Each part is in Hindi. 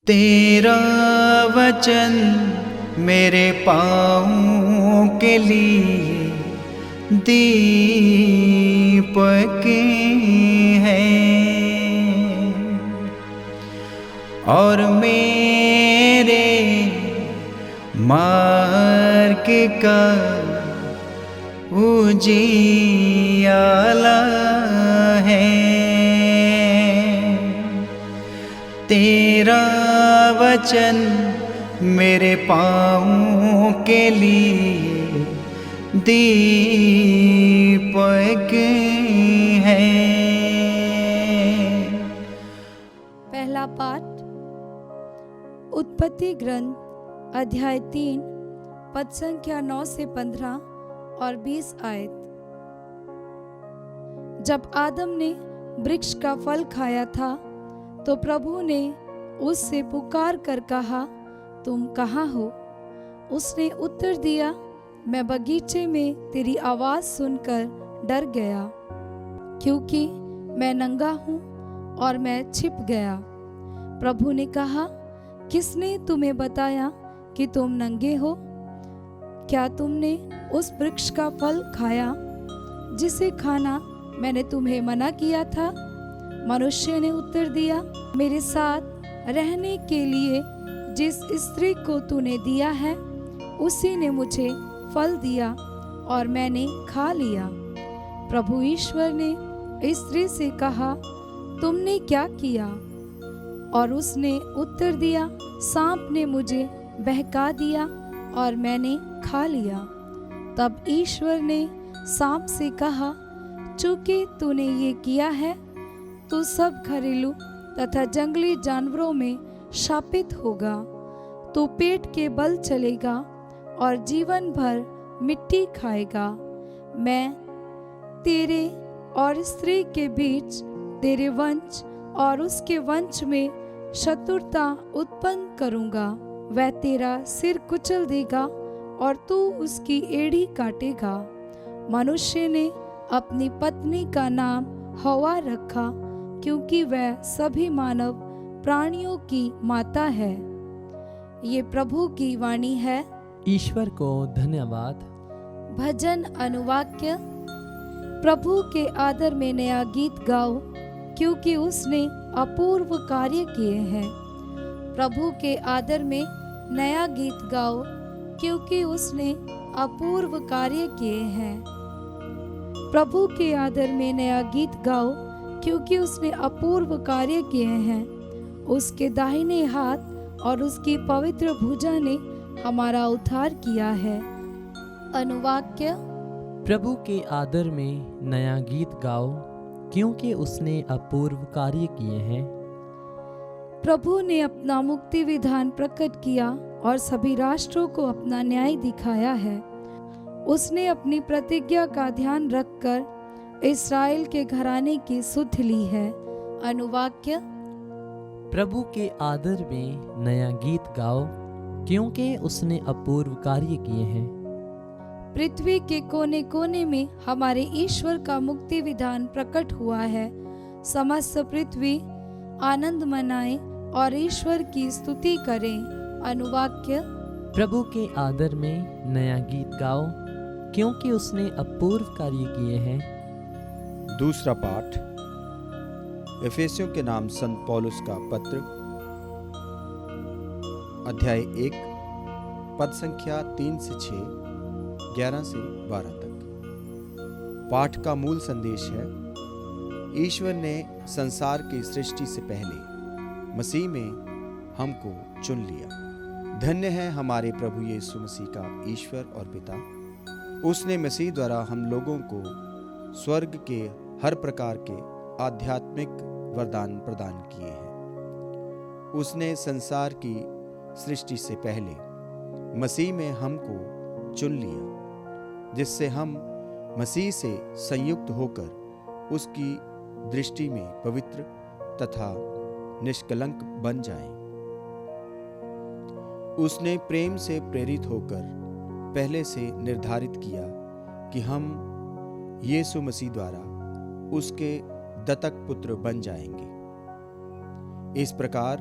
तेरा वचन मेरे पाँवों के लिए दीपक है और मेरे मार्ग का उजियाला है। तेरा वचन मेरे पाँवों के लिए दीपक है। पहला पाठ उत्पत्ति ग्रंथ अध्याय 3 पद संख्या 9 से 15 और 20 आयत। जब आदम ने वृक्ष का फल खाया था तो प्रभु ने उससे पुकार कर कहा, तुम कहाँ हो? उसने उत्तर दिया, मैं बगीचे में तेरी आवाज सुनकर डर गया, क्योंकि मैं नंगा हूँ और मैं छिप गया। प्रभु ने कहा, किसने तुम्हें बताया कि तुम नंगे हो? क्या तुमने उस वृक्ष का फल खाया जिसे खाना मैंने तुम्हें मना किया था? मनुष्य ने उत्तर दिया, मेरे साथ रहने के लिए जिस स्त्री को तूने दिया है उसी ने मुझे फल दिया और मैंने खा लिया। प्रभु ईश्वर ने स्त्री से कहा, तुमने क्या किया? और उसने उत्तर दिया, सांप ने मुझे बहका दिया और मैंने खा लिया। तब ईश्वर ने सांप से कहा, चूंकि तूने ये किया है तो सब घरेलू तथा जंगली जानवरों में शापित होगा। तू पेट के बल चलेगा और जीवन भर मिट्टी खाएगा। मैं तेरे और स्त्री के बीच, तेरे वंश और उसके वंश में शत्रुता उत्पन्न करूंगा। वह तेरा सिर कुचल देगा और तू उसकी एड़ी काटेगा। मनुष्य ने अपनी पत्नी का नाम हवा रखा, क्योंकि वह सभी मानव प्राणियों की माता है। ये प्रभु की वाणी है। ईश्वर को धन्यवाद। भजन अनुवाक्य। प्रभु के आदर में नया गीत गाओ, क्योंकि उसने अपूर्व कार्य किए हैं। प्रभु के आदर में नया गीत गाओ, क्योंकि उसने अपूर्व कार्य किए हैं। प्रभु के आदर में नया गीत गाओ, क्योंकि उसने अपूर्व कार्य किए हैं। उसके दाहिने हाथ और उसकी पवित्र भुजा ने हमारा उद्धार किया है। अनुवाक्य। प्रभु के आदर में नया गीत गाओ, क्योंकि उसने अपूर्व कार्य किए हैं। प्रभु ने अपना मुक्ति विधान प्रकट किया और सभी राष्ट्रों को अपना न्याय दिखाया है। उसने अपनी प्रतिज्ञा का ध्यान रखकर इस्राएल के घराने की सुध ली है। अनुवाक्य। प्रभु के आदर में नया गीत गाओ, क्योंकि उसने अपूर्व कार्य किए हैं। पृथ्वी के कोने कोने में हमारे ईश्वर का मुक्ति विधान प्रकट हुआ है। समस्त पृथ्वी आनंद मनाए और ईश्वर की स्तुति करें। अनुवाक्य। प्रभु के आदर में नया गीत गाओ, क्योंकि उसने अपूर्व कार्य किए हैं। दूसरा पाठ एफेसियों के नाम संत पौलुस का पत्र अध्याय 1 पद संख्या 3 से 6, 11 से 12 तक। पाठ का मूल संदेश है, ईश्वर ने संसार की सृष्टि से पहले मसीह में हमको चुन लिया। धन्य है हमारे प्रभु यीशु मसीह का ईश्वर और पिता। उसने मसीह द्वारा हम लोगों को स्वर्ग के हर प्रकार के आध्यात्मिक वरदान प्रदान किए हैं। उसने संसार की सृष्टि से पहले मसीह में हमको चुन लिया, जिससे हम मसीह से संयुक्त होकर उसकी दृष्टि में पवित्र तथा निष्कलंक बन जाएं। उसने प्रेम से प्रेरित होकर पहले से निर्धारित किया कि हम यीशु मसीह द्वारा उसके दत्तक पुत्र बन जाएंगे। इस प्रकार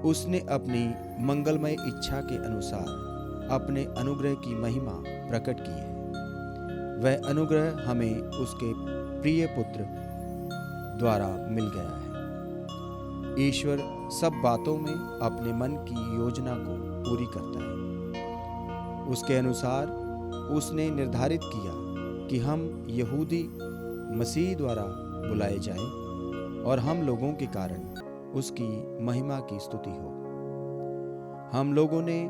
उसने अपनी मंगलमय इच्छा के अनुसार अपने अनुग्रह की महिमा प्रकट की है। वह अनुग्रह हमें उसके प्रिय पुत्र द्वारा मिल गया है। ईश्वर सब बातों में अपने मन की योजना को पूरी करता है। उसके अनुसार उसने निर्धारित किया कि हम यहूदी मसीह द्वारा बुलाए जाएं और हम लोगों के कारण उसकी महिमा की स्तुति हो। हम लोगों ने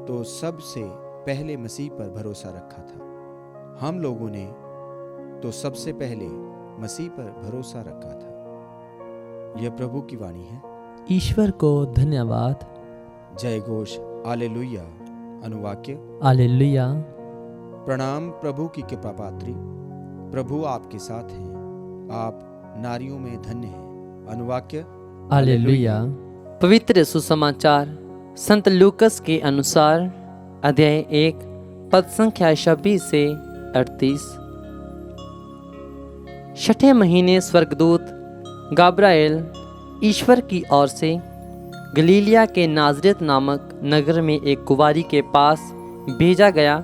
तो सबसे पहले मसीह पर भरोसा रखा था। हम लोगों ने तो सबसे पहले मसीह पर भरोसा रखा था। यह प्रभु की वाणी है। ईश्वर को धन्यवाद। जय घोष हालेलुया। अनुवाक्य। हालेलुया। प्रणाम प्रभु की कृपा पात्री, प्रभु आपके साथ हैं, आप नारियों में धन्य हैं। अनुवाक्य। हालेलुया। पवित्र सुसमाचार संत लूकस के अनुसार अध्याय 1 पद संख्या 26 से 38। छठे महीने स्वर्गदूत गाब्राएल ईश्वर की ओर से गलीलिया के नाजरेत नामक नगर में एक कुंवारी के पास भेजा गया,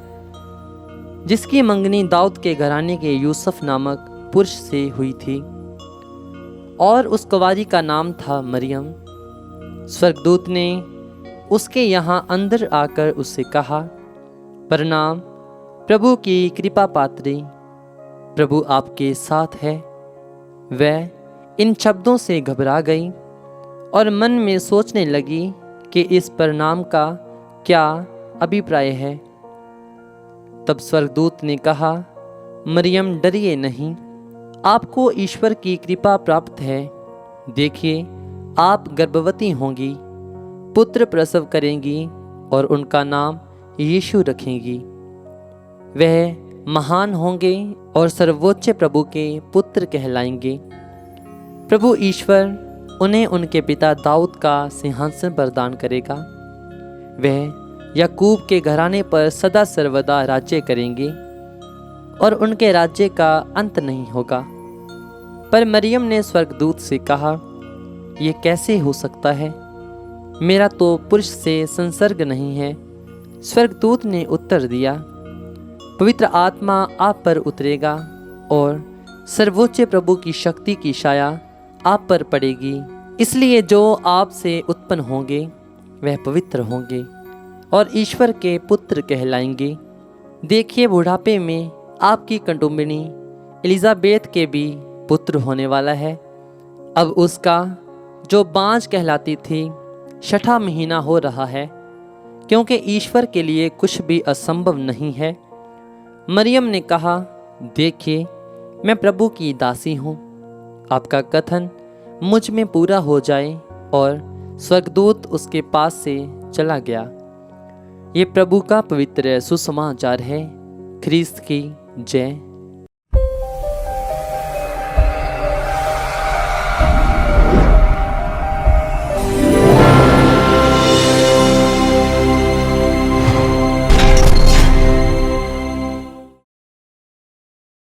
जिसकी मंगनी दाऊद के घराने के यूसुफ नामक पुरुष से हुई थी, और उस कुंवारी का नाम था मरियम। स्वर्गदूत ने उसके यहाँ अंदर आकर उससे कहा, प्रणाम प्रभु की कृपा पात्री, प्रभु आपके साथ है। वह इन शब्दों से घबरा गई और मन में सोचने लगी कि इस प्रणाम का क्या अभिप्राय है। तब स्वर्गदूत ने कहा, मरियम डरिए नहीं, आपको ईश्वर की कृपा प्राप्त है। देखिए, आप गर्भवती होंगी, पुत्र प्रसव करेंगी और उनका नाम यीशु रखेंगी। वह महान होंगे और सर्वोच्च प्रभु के पुत्र कहलाएंगे। प्रभु ईश्वर उन्हें उनके पिता दाऊद का सिंहासन प्रदान करेगा। वह याकूब के घराने पर सदा सर्वदा राज्य करेंगे और उनके राज्य का अंत नहीं होगा। पर मरियम ने स्वर्गदूत से कहा, ये कैसे हो सकता है? मेरा तो पुरुष से संसर्ग नहीं है। स्वर्गदूत ने उत्तर दिया, पवित्र आत्मा आप पर उतरेगा और सर्वोच्च प्रभु की शक्ति की छाया आप पर पड़ेगी। इसलिए जो आपसे उत्पन्न होंगे वह पवित्र होंगे और ईश्वर के पुत्र कहलाएंगे। देखिए, बुढ़ापे में आपकी कुटुंबिनी एलिजाबेथ के भी पुत्र होने वाला है। अब उसका जो बाँझ कहलाती थी 6वां महीना हो रहा है, क्योंकि ईश्वर के लिए कुछ भी असंभव नहीं है। मरियम ने कहा, देखिए, मैं प्रभु की दासी हूँ, आपका कथन मुझ में पूरा हो जाए। और स्वर्गदूत उसके पास से चला गया। ये प्रभु का पवित्र सुसमाचार है। ख्रीस्त की जय।